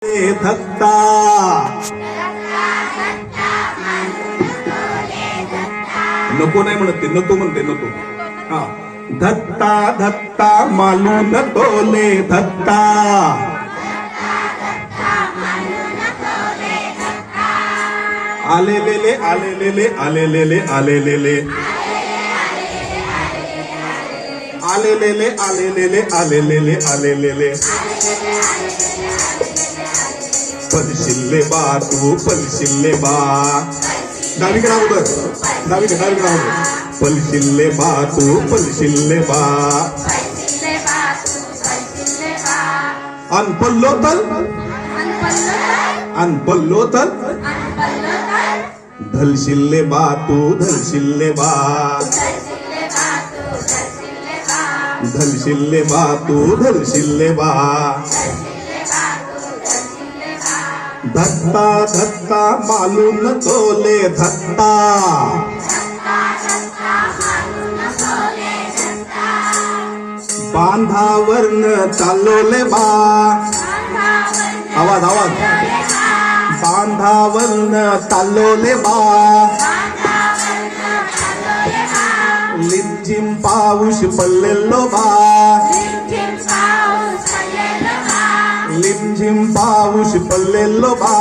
धत्ता नको नाही म्हणत ते, नको म्हणते, नको. हा, धत्ता धत्ता मालून तोले धत्ता. आलेलेले आलेलेले आलेलेले आलेलेले आलेलेले आलेलेले आलेलेले आलेलेले. पलशिल्ले बा तू पलशिल्ले बा. डावीकडे अगोदर, डावीकडे अगोदर. पलशिल्ले बा तू पलशिल्ले बा. अनपल्लो तल अनपल्लो तल. धलशिल्ले बा तू धलशिल्ले बा. धलशिल्ले बा तू धलशिल्ले बा. धत्ता धत्ता मालून तोले धत्ता. बांधावरन चालवले बा. आवाज आवाज. बांधावरन चालवले बा. लिंजिम पाऊस पडलेलो बा. लिमझिम पाऊस पडलेलो बा.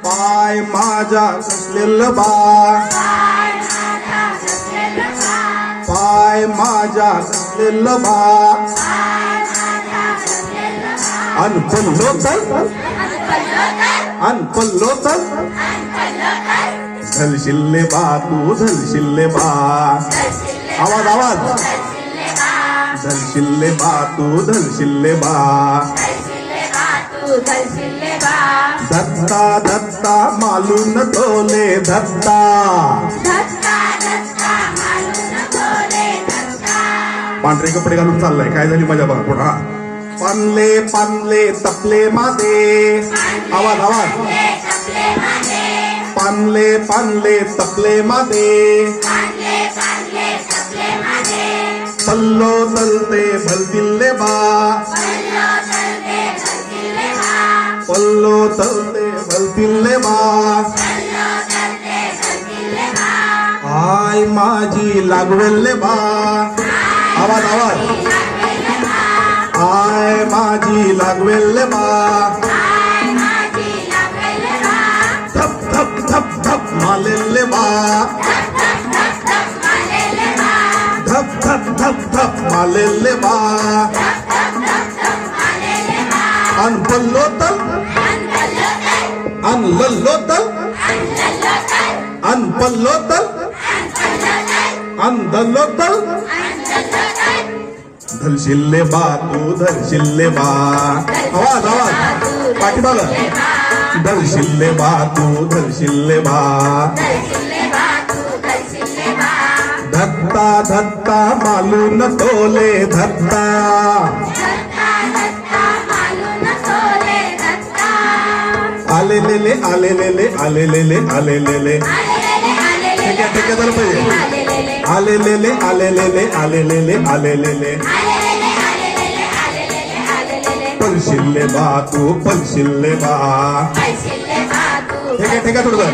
पाय माझा घसलेलो बा. पाय माझा घसलेलो बा. अनपल्लो तल अनपल्लो तल. धलशिल्ले बा तू धलशिल्ले बा. आवाज आवाज. धलशिल्ले बा तू धलशिल्ले बा. धत्ता धत्ता मालून तोले धत्ता. पांढरे कपडे घालून चाललाय, काय झाली माझ्या बघा पुढा. पानले पानले तपले मादे. आवाज आवाज. पानले पानले तपले मादे. पल्लो तलते भलतिल्ले बा. पल्लो तलते भलतिल्ले बा. आय माझी लागवेल्ले बा. आवाज आवाज. आय माझी लागवेल्ले बा. धप धप धप धप मालेल्ले बा. धप धप धप धप मालेल्ले बा. अनपल्लो तल अनलल्लो तल. अनपल्लो तल अनदल्लो तल. धलशिल्ले बा तू धलशिल्ले बा. आवाज आवाज. पाठीमाग. धलशिल्ले बा तू धलशिल्ले बा. धत्ता धत्ता मालून तोले धत्ता. आलेलेले आलेलेले आलेलेले आलेलेले. ठीक आहे, ठीक आहे, झालं पाहिजे. आलेलेले आलेलेले आलेलेले आलेलेले. पलशिल्ले बा तू पलशिल्ले बा. ठीक आहे, ठीक आहे, थोडं.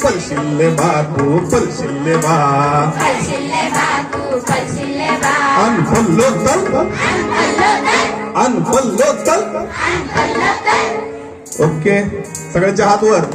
पलशिल्ले बा तू पलशिल्ले बा. अनपल्लो तल अनपल्लो तल. ओके, सगळ्यांच्या हात वर.